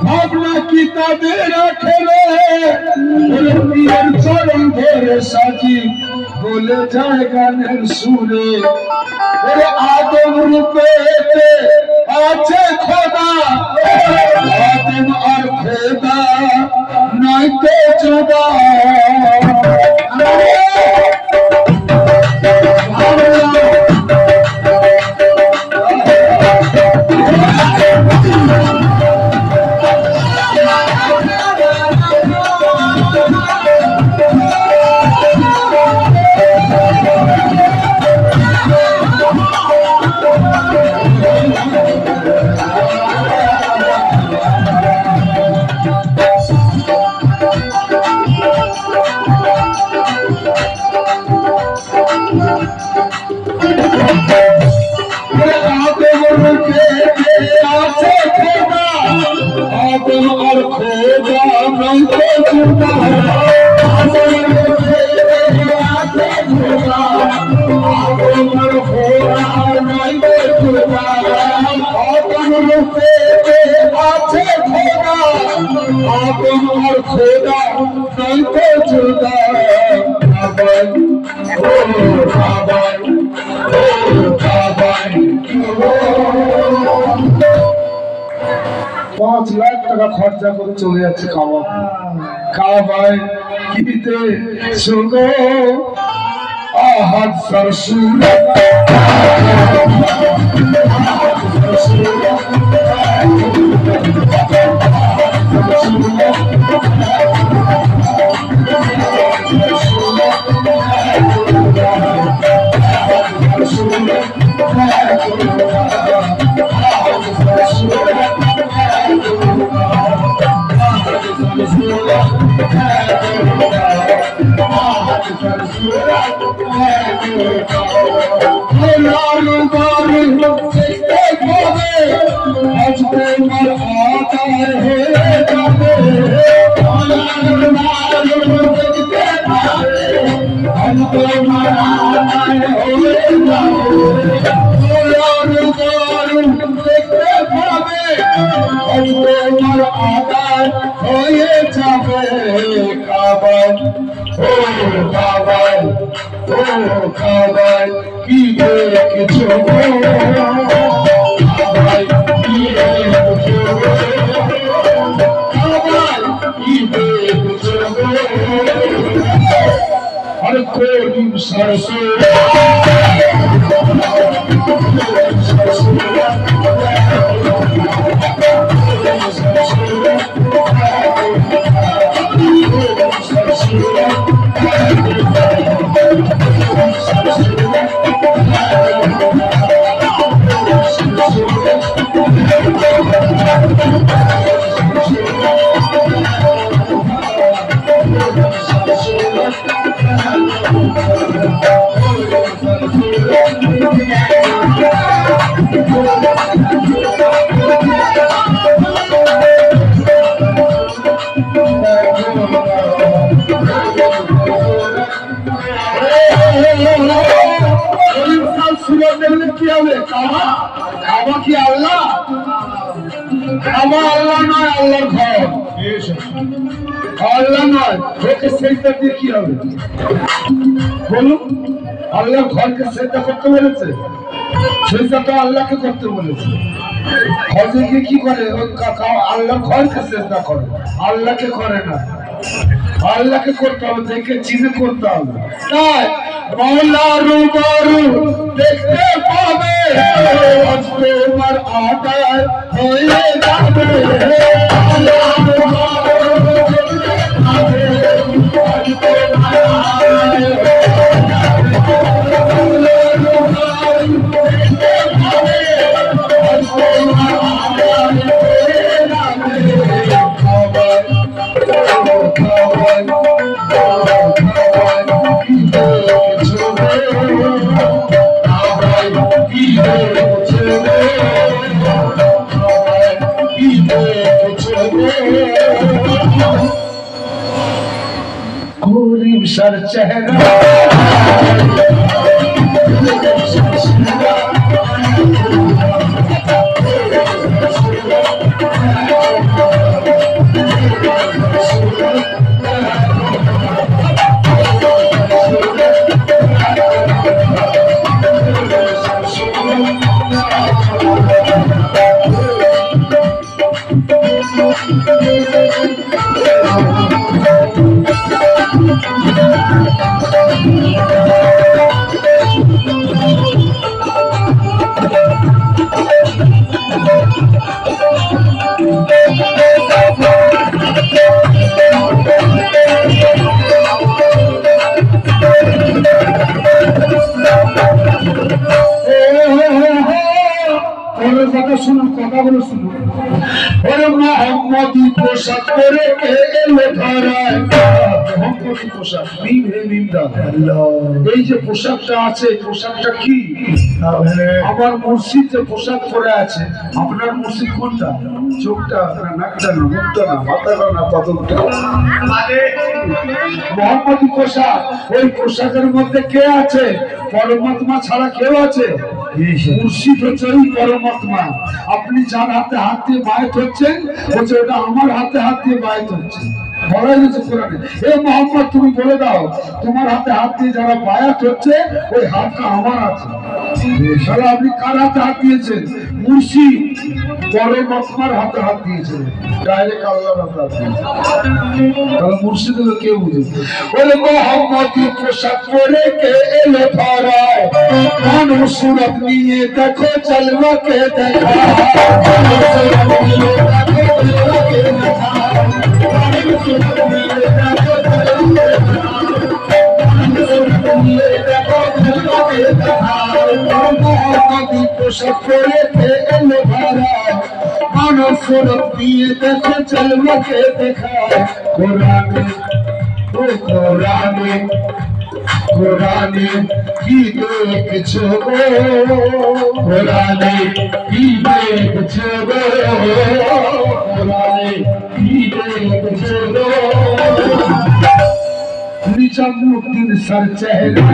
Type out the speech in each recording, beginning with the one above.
ভাবনা কি তাদের খেলে চরণ ধরে সাজি বলে যায় গানের সুরে আদম রূপে আছে খোদা আদম আর খোদা নাই তো জোদা $5 লাখ খরচা করে চলে যাচ্ছে খাওয়া খাওয়ায় কিতে সুগো আহাদ সরসুর আল্লাহ ঘরকে সেজদা করতে বলেছে সেজদা তো আল্লাহকে করতে বলেছে হজে গিয়ে কি করে আল্লাহ ঘরকে সেজদা করে আল্লাহকে করে না আল্লাহকে করতে হবে দেখে চিনে করতে হবে তাই মাওলা রূবারু দেখতে পাবে আজ তোমার আদায় হয়ে যাবে আল্লাহ রূবারু দেখতে পাবে আজ তোমার আদায় गरीब सर चेहरा শুনুন, কথাগুলো শুনুন। ওরে মোহাম্মদী পোশাক পরে কে এলো ধরায়, মোহাম্মদী পোশাক, মিম হে মিমদা। এই যে পোশাকটা আছে, পোশাকটা কি? আমার মসজিদ যে পোশাক পরে আছে, আপনার মসজিদ কোনটা? চোখটা না, নাকটা না, মুখটা না, মাথাটা না, পদকটা। মোহাম্মদী পোশাক, ওই পোশাকের মধ্যে কে আছে? পরমাত্মা ছাড়া কেউ আছে? মুর্শিদ হচ্ছে ওই পরমাত্মা। আপনি যার হাতে হাত দিয়ে বায়াত হচ্ছেন, বলছে ওটা আমার হাতে হাত দিয়ে বায়াত হচ্ছে। বলা হয়েছে কোরআনে, এ মোহাম্মদ তুমি বলে দাও, তোমার হাতে হাত দিয়ে যারা বায়াত হচ্ছে, ওই হাতটা আমার আছে। সারা আপনি কার হাতে হাত দিয়েছেন? মুর্শিদ পরমাত্মার হাতে হাত দিয়েছেন, ডাইরেক্ট আল্লাহর হাতে হাত দিয়েছেন। তাহলে মুর্শিদকে কেউ বুঝে। বলে মোহাম্মদী পোশাক পরে কে এলো ধরায়, মানুষ সুরত নিয়ে দেখো জলওয়াকে দেখা, মোহাম্মদী পোশাক পরে কে এলো ধরায়, মানুষ সুরত নিয়ে দেখো জলওয়াকে দেখা। কোরআনে ও কোরআনে, কোরআনে কি দেখছো গো, কোরআনে কি দেখছো গো, কোরআনে কি দেখছো গো। নিজামুদ্দিন সর চেহারা,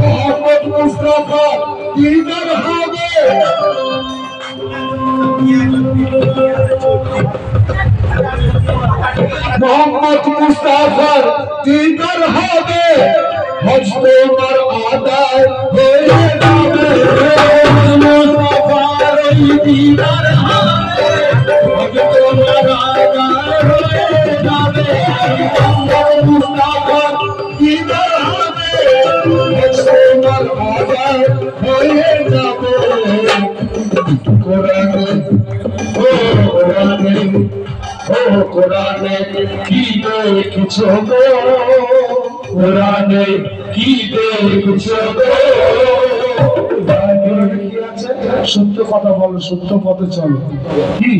মোহাম্মদ মুস্তাফা দিদার হবে, মোহাম্মদ মুস্তাফার দিদার হবে, হজ তোমার আদায় হয়ে যাবে, মুস্তাফার দিদার হবে, হজ তোমার আদায় হয়ে যাবে, মুস্তাফার দিদার হবে, হজ তোমার আদায় হয়ে যাবে। কোরআনে ও কোরআনে, ও কোরআনে কি দেখছো গো, কোরআনে কি দেখছো গো। সত্য কথা বলো, সত্য পথে চলো। কি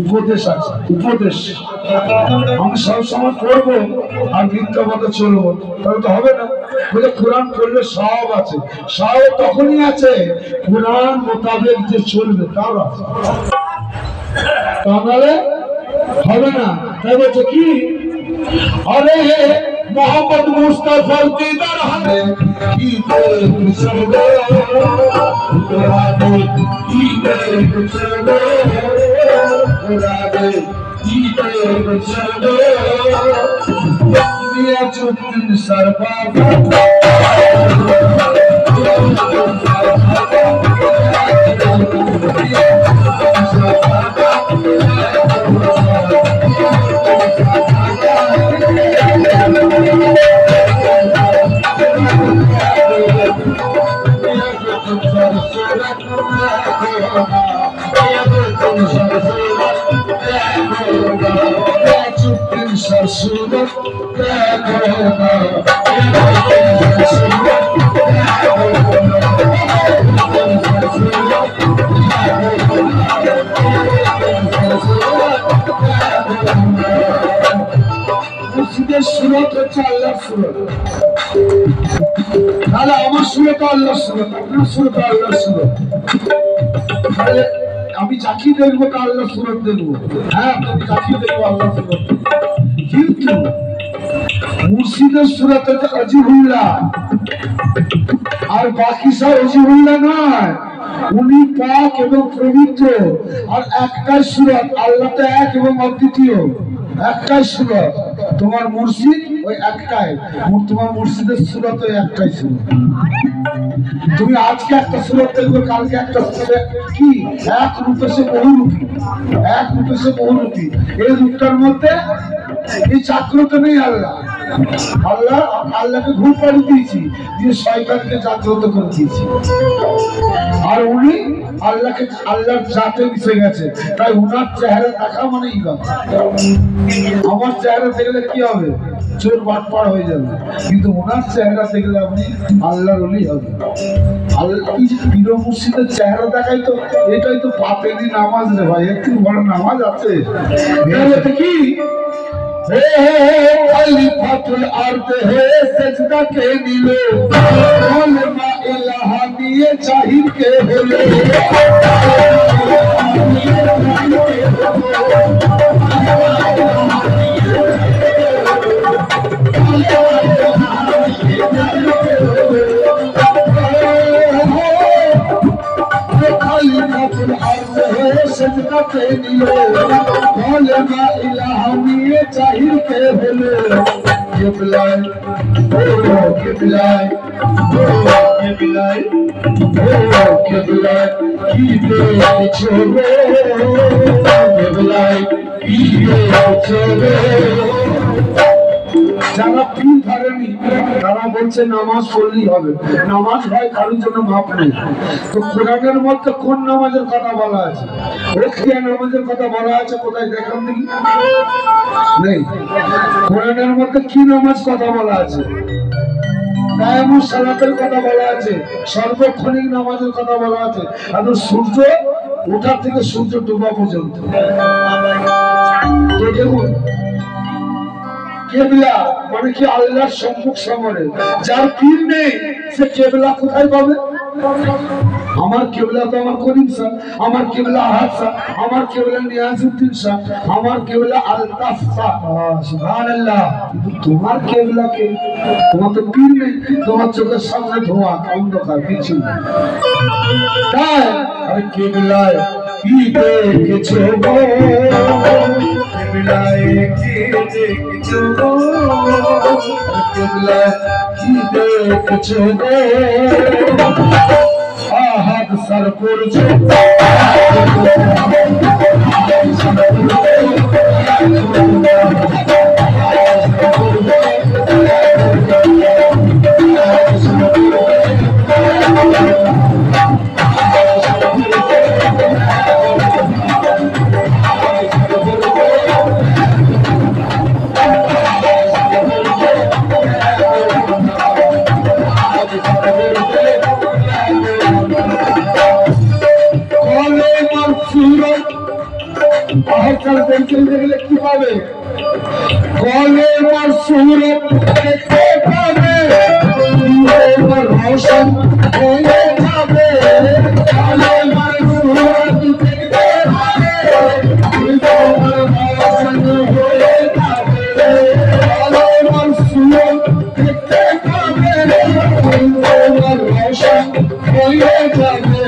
উপদেশ আছে? উপদেশ আমি সবসময় করবো আর মিথ্যা পথে চলবো, তাহলে তো হবে না। বলে কোরআন পড়লে সব আছে, সব তখনই আছে কোরআন মোতাবেক যে চলবে তার আছে, তাহলে হবে না। তাই বলছে কি, আরে মোহাম্মদ মুস্তাফার দিদার হবে, কি দেখছো গো, কোরআনে কি দেখছো গো, কোরআনে কি দেখছো গো। নিজামুদ্দিন সরবাব সুরত হচ্ছে আল্লাহর সুরত, তাহলে আমার সুরত আল্লাহর সুরত, আপনার সুরত আল্লাহর সুরত। তাহলে আমি যাকে দেখবো তা আল্লাহর সুরত দেখবো। হ্যাঁ, আমি যাকে দেখবো আল্লাহর সুরত। কিন্তু মুর্শিদের সুরত হচ্ছে আজিবুল্লাহ, আর বাকি সব আজিবুল্লাহ নয়। উনি পাক এবং পবিত্র, আর একটাই সুরত। আল্লাহ তো এক এবং অদ্বিতীয়, একটাই সুরত। তোমার মুর্শিদ ওই একটাই, তোমার মুর্শিদের সুরত ওই একটাই ছিল। তুমি আজকে একটা সুরত দেখবে, কালকে একটা সুরত, কি এক রূপে সে বহুরূপী, এক রূপে সে বহুরূপী। এই রূপটার মধ্যে এই জাগ্রত নেই আল্লাহ। আল্লাহকে ঘুম পাড়ি দিয়েছি, দিয়ে শয়তানকে জাগ্রত করে দিয়েছি। আর উনি আল্লাহর জাতে মিশে গেছে, তাই উনার চেহারা দেখা মানে ইবাদত। আমার চেহারা দেখলে কি হবে? চোর বাটপাড় হয়ে যাবে, কিন্তু ওনার চেহারা দেখলে আপনি আল্লাহর ওলি হবে। আল্লাহ পীর মুর্শিদের চেহারা দেখাই তো, এটাই তো পাতেনি নামাজ রে ভাই। একটু বড় নামাজ আছে কি? খলিফাতুল আরদ হে সজদা কে নিলে, কালেমা ইলাহা দিয়ে জাহির কে হলে। खलीफातुल अर्ज़ है सजदा के लिए, कालेमा इलाहा दिए जाहिर के होले। किबलाए ओ किबलाए ओ किबलाए ओ किबलाए की दे छोड़ो, किबलाए की दे छोड़ो। যারা পীর ধরেনি তারা বলছে নামাজ পড়লেই হবে। নামাজ ভাই কারোর জন্য মাপ নেই। তো কোরআনের মধ্যে কোন নামাজের কথা বলা আছে? রক্ষিয়া নামাজের কথা বলা আছে, কোথায় দেখান দেখি? নেই। কোরআনের মধ্যে কি নামাজ কথা বলা আছে? কায়ামুস সালাতের কথা বলা আছে, সর্বক্ষণিক নামাজের কথা বলা আছে, আর সূর্য ওঠা থেকে সূর্য ডোবা পর্যন্ত। তো দেখুন, কেবলা মানে কি? আল্লাহর সম্মুখ সমরে। যার পীর নেই সে কেবলা কোথায় পাবে? আমার কেবলা তো আমার করিম শাহ, আমার কেবলা আহাদ শাহ, আমার কেবলা নিয়াজউদ্দিন শাহ, আমার কেবলা আলতাফ শাহ। সুবহানাল্লাহ। কিন্তু তোমার কেবলা কে? তোমার তো পীর নেই, তোমার চোখের সামনে ধোঁয়া, অন্ধকার, কিছু নেই। তাই আরে কেবলায় কি দেখেছো গো, কেবলায় কি দেখেছো গো, কেবলায় কি দেখেছো গো। আহাদ সর করছো দেখলে কি পাবে? কলেমার সুরত দেখতে পাবে, রোশন হয়ে যাবে। কলেমার সুরত দেখতে পাবে, রোশন হয়ে যাবে। কলেমার সুরত দেখতে পাবে, রোশন হয়ে যাবে।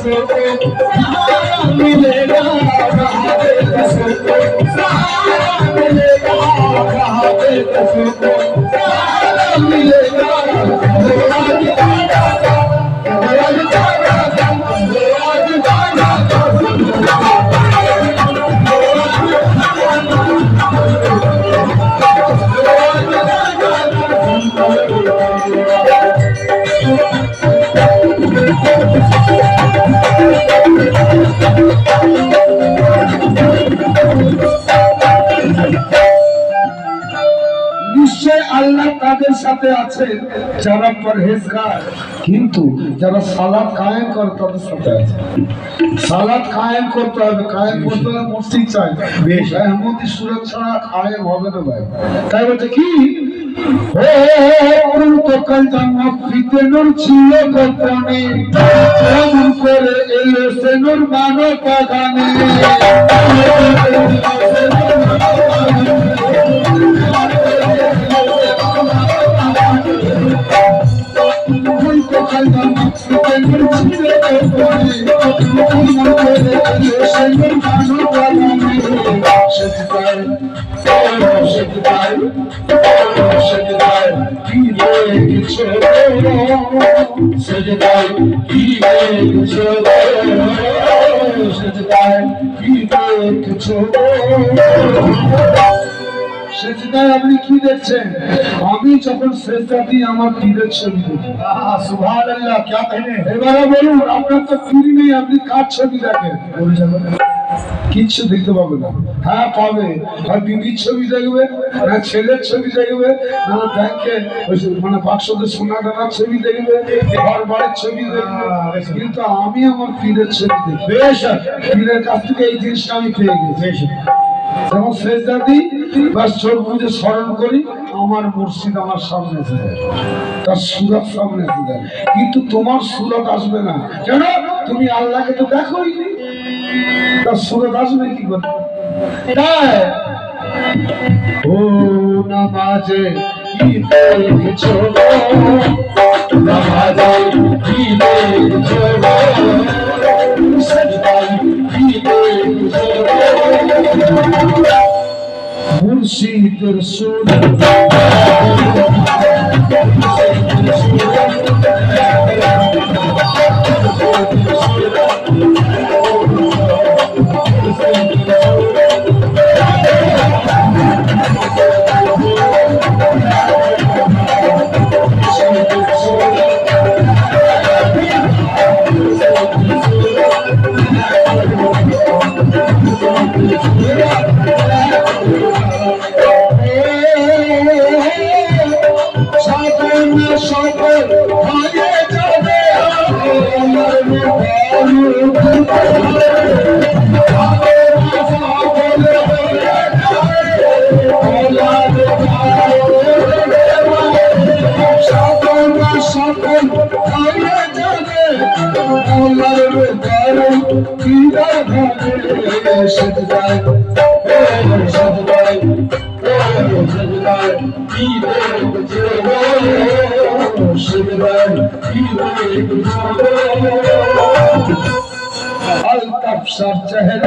सबको सहारा मिलेगा, कहाँ पे सबको सहारा मिलेगा, कहाँ पे सबको सहारा मिलेगा। নিশ্চয় আল্লাহ তাদের সাথে আছে যারা পরহেজগার, কিন্তু যারা সালাত কায়েম করে তাদের সাথে আছে। সালাত কায়েম করতে হবে, কায়েম করতে হলে মসজিদ চাই, বেশ আহমদি সুরত ছাড়া কায়েম হবে না ভাই। তাই বলছে কি ছিল গোপনে, কেমন করে এলো সে নূর মানব বাগানে। সেজদায় আপনি কি দেখছেন? আমি যখন সেজদা দিই আমার পীরের ছবি দেখি। সুবহানাল্লাহ, क्या कहने। এবারে বলুন, আপনার তো পীর নেই, আপনি কার ছবি দেখেন? কিচ্ছু দেখতে পাবে না। হ্যাঁ পাবে, আর বিবির ছবি দেখবে, না ছেলের ছবি দেখবে, না ব্যাংকে মানে বাক্সতে সোনা দানার ছবি দেখবে, ঘর বাড়ির ছবি দেখবে, কিন্তু আমি আমার পীরের ছবি দেখি। বেশ, পীরের কাছ থেকে এই জিনিসটা আমি পেয়ে গেছি। যখন সেজদা দিই বাস চোখ বুঝে স্মরণ করি, আমার মুর্শিদ আমার সামনে এসে যায়, তার সুরত সামনে এসে যায়। কিন্তু তোমার সুরত আসবে না, কেন? তুমি আল্লাহকে তো দেখোই, তার সুরত আসবে কি করে? তাই ও নামাজে কি দেখছো, নামাজে কি দেখছো, সজদায় কি দেখছো, মুর্শিদের সুর अल्ताफ चेहरा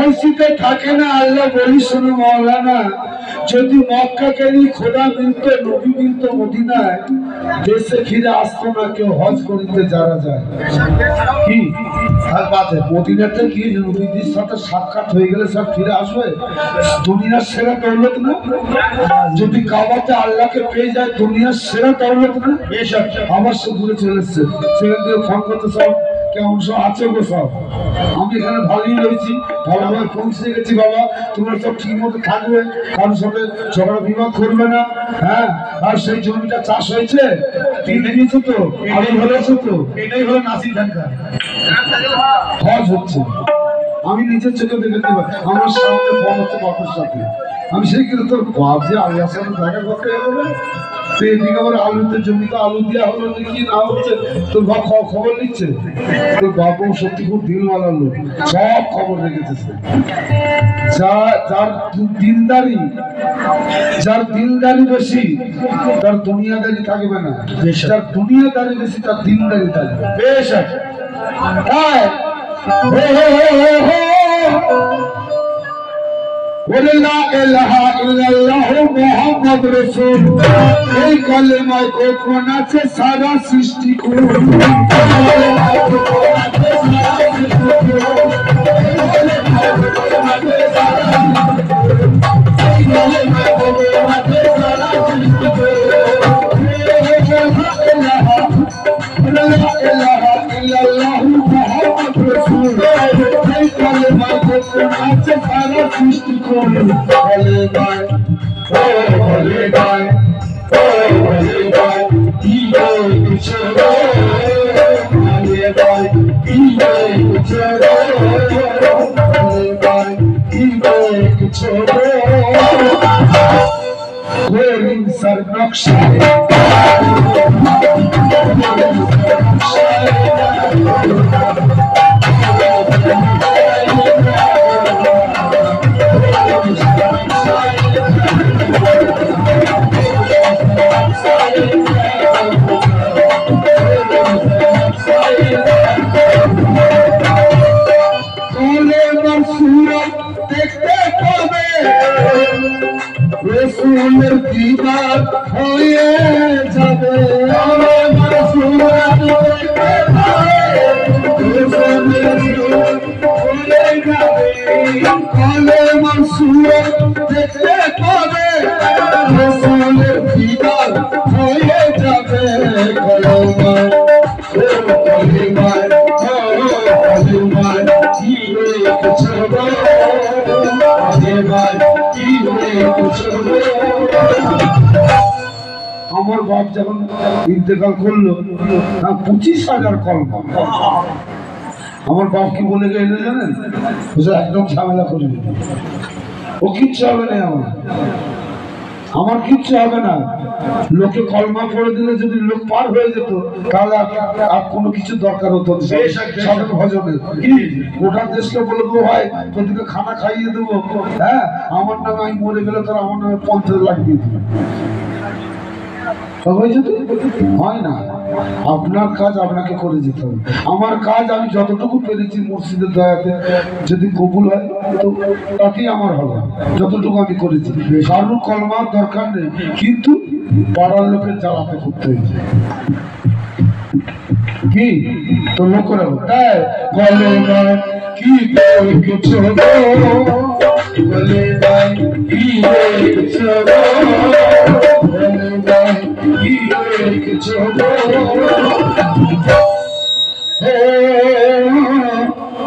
মসজিদে থাকে না। আল্লাহ বলি শোনো মাওলানা, যদি মক্কা গেলি খোদা মিলতো, নবী মিলতো মদিনায়, দেশে ফিরে আসতো না কেউ হজ করিতে যারা যায়। কি আর বাদে মদিনাতে গিয়ে নবীদের সাথে সাক্ষাৎ হয়ে গেলে সব ফিরে আসবে? দুনিয়ার সেরা দৌলত না? যদি কাবাতে আল্লাহকে পেয়ে যায় দুনিয়ার সেরা দৌলত না? আমার সব ঘুরে চলে এসছে, সেখান থেকে ফোন করতে সব কেমন সব আছে গো সব। আমি এখানে ভালোই রয়েছি, ভালোভাবে পৌঁছে গেছি বাবা, তোমরা সব ঠিক মতো থাকবে, কারোর সাথে ঝগড়া বিবাদ করবে না। হ্যাঁ, আর সেই জমিটা চাষ হয়েছে, তিন দিয়েছে তো, আলু হয়েছে তো, এটাই হলো নাসির খানকার হজ হচ্ছে। আমি নিজের চোখে দেখে দেবো, আমার সামনে ফোন হচ্ছে বাপের সাথে। আমি সেই কিন্তু তোর বাপ যে আল্লাহর সাথে দেখা করতে গেলে এদিকে আবার আলুতে জমিতে আলু দেওয়া হলো কি না হচ্ছে, তোর বাপ খবর নিচ্ছে। তোর বাপও সত্যি খুব দিলওয়ালা লোক, সব খবর রেখেছে। যার দিলদারি বেশি তার দুনিয়াদারি থাকবে না, যার দুনিয়াদারি বেশি তার দিলদারি থাকবে। বেশ আছে। লা ইলাহা ইল্লাল্লাহ মুহাম্মদ রাসূল, এই কালেমায় গোপন আছে সারা সৃষ্টি কুল। রসুলের দিদার হয়ে যাবে, কলেমার সুরত দেখতে পাবে, রসুলের দিদার হয়ে যাবে। কলেমার আমার বাপ যখন ইন্তেকাল করলো 25,000 কলমা। আমার বাপ কি বলে গেল জানেন? একদম ঝামেলা করে দিল, ও কিচ্ছু হবে না, আমার কিচ্ছু হবে না। লোকে কলমা পড়ে দিলে যদি লোক পার হয়ে যেত তাহলে আর কোনো কিছু দরকার হতো সাধন ভজনের। গোটা দেশকে বলে দেবো ভাই তোদেরকে খানা খাইয়ে দেবো, হ্যাঁ আমার নামে আমি মরে গেলে তারা আমার নামে 50 লাখ দিয়ে দেবে। হয় না, আপনার কাজ আপনাকে করে যেতে হবে। আমার কাজ আমি যতটুকু পেরেছি মুর্শিদের দয়াতে যদি কবুল হয় তো তাতেই আমার হবে, যতটুকু আমি করেছি। কারণ কলমার দরকার নেই, কিন্তু পাড়ার লোকের জ্বালাতে করতে হয়েছে। কি তো লোক বলে কি কিছু বলে কিছু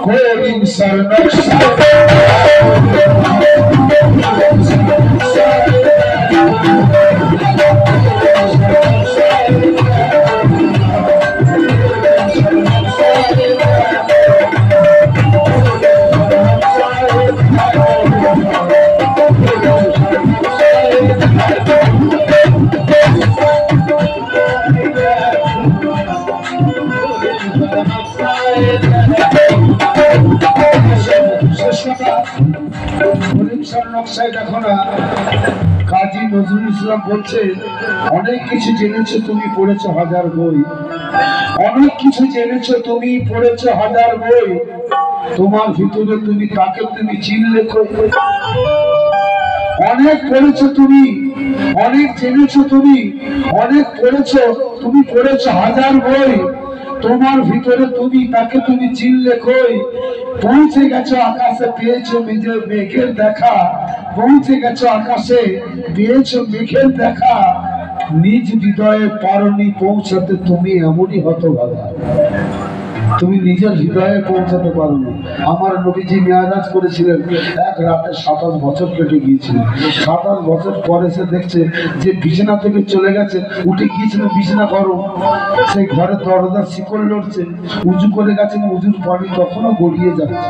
করিম কাজী নজরুল ইসলাম বলছে অনেক কিছু জেনেছো তুমি, পড়েছো হাজার বই, অনেক কিছু জেনেছো তুমি, পড়েছো হাজার বই, তোমার ভিতরে তুমি তাকে তুমি চিনলে কই? অনেক পড়েছো তুমি, অনেক জেনেছো তুমি, অনেক পড়েছো, তুমি পড়েছো হাজার বই, তোমার ভিতরে তুমি তাকে তুমি চিনলে কই? পৌঁছে গেছো আকাশে, পেয়েছো মেঘের দেখা, পৌঁছে গেছো আকাশে, পেয়েছো মেঘের দেখা, নিজ হৃদয়ে পারনি পৌঁছাতে, তুমি এমনই হতভাগা। তুমি নিজের হৃদয়ে পৌঁছাতে পারোনি। আমার নবীজি মেয়ারাজ করেছিলেন, এক রাতে 27 বছর কেটে গিয়েছিল। 27 বছর পরে সে দেখছে যে বিছানা থেকে চলে গেছে, উঠে গিয়েছিল বিছানা গরম, সেই ঘরের দরজার শিকল লড়ছে, উঁচু করে গেছেন, উঁচুর পানি তখনও গড়িয়ে যাচ্ছে।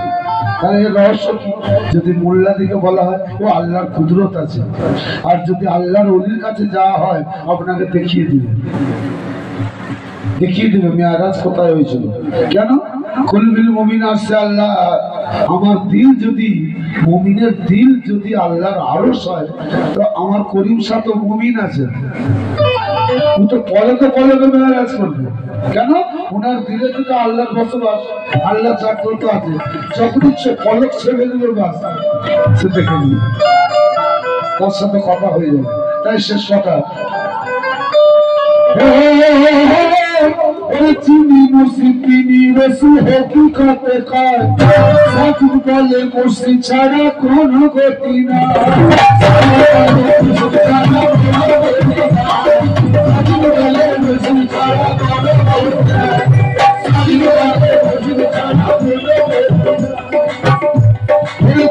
তাহলে এর রহস্য কি? যদি মোল্লা দিকে বলা হয় ও আল্লাহর কুদরত আছে, আর যদি আল্লাহর ওলির কাছে যাওয়া হয় আপনাকে দেখিয়ে দিবে, দেখিয়ে দেবে মেয়ারাজ কোথায় হয়েছিল। কেন? কুলবিল মুমিন আসছে আল্লাহ, আমার দিল যদি, মুমিনের দিল যদি আল্লাহর আরশ হয়, তো আমার করিম শাহ তো মুমিন আছে, ও তো পলকে মেয়ারাজ করবে। কেন? ওনার দিলে কিন্তু আল্লাহর বসবাস, আল্লাহ জাগ্রত আছে, যখন ইচ্ছে পলক ছেড়ে দেবে, বাস সে দেখে নিবে, তার সাথে কথা হয়ে যাবে। তাই শেষ কথা, চিনি মুর্শিদ তিনি রসুল হকিকতে কয়, সাকিব বলে মুর্শিদ ছাড়া কোনো গতি না।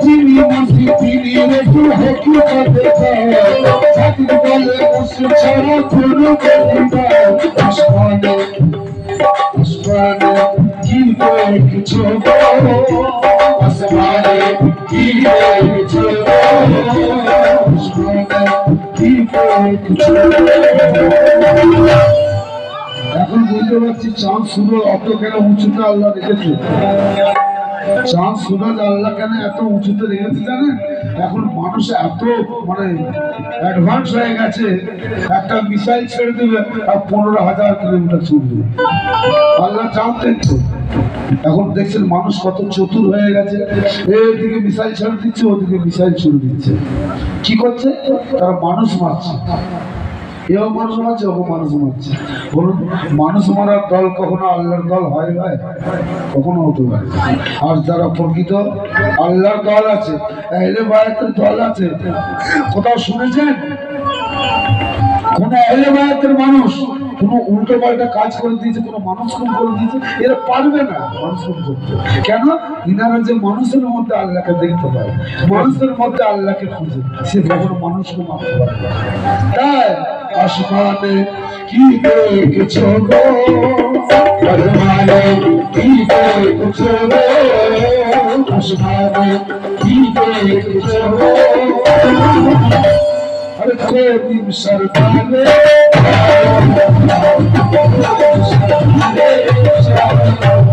চিনি মুর্শিদ তিনি রসুল হকিকতে কয়, সাকিব বলে মুর্শিদ ছাড়া কোনো গতি না। আসমানে কি দেখছো গো, আসমানে কি দেখছো গো, আসমানে কি দেখছো। এখন বুঝতে পারছি চাঁদ সূর্য অত কেন উঁচুতে আল্লাহ রেখেছে। চাঁদ সূরজ আল্লাহ কেন এত উঁচুতে রেখেছে জানেন? এখন মানুষ এত অ্যাডভান্স হয়ে গেছে, একটা মিসাইল ছেড়ে দেবে আর 15,000 কিলোমিটার ছুটবে। আল্লাহ জানতেন তো। এখন দেখছেন মানুষ কত চতুর হয়ে গেছে, এদিকে মিসাইল ছেড়ে দিচ্ছে, ওদিকে মিসাইল ছুড়ে দিচ্ছে। কি করছে? তারা মানুষ মারছে, এও মানুষ মারছে, ও মানুষ মারছে। বলুন, মানুষ মারার দল কখনো আল্লাহর দল হয় ভাই? কখনো হতে পারে। আর যারা প্রকৃত আল্লাহর দল আছে, আহলে বায়াতের দল আছে, কোথাও শুনেছেন কোন আহলে বায়াতের মানুষ কোন উল্টো পাল্টা কাজ করে দিয়েছে, কোন মানুষ খুন করে দিয়েছে? এরা পারবে না মানুষ খুন করতে। কেন? ইনারা যে মানুষের মধ্যে আল্লাহকে দেখতে পায়, মানুষের মধ্যে আল্লাহকে খুঁজে, সে কখনো মানুষকে মারতে পারবে না। তাই আসমানে কি দেখছো গো, আসমানে কি দেখছো গো, আসমানে কি দেখছো গো, हर कोई सरकारे सरकारे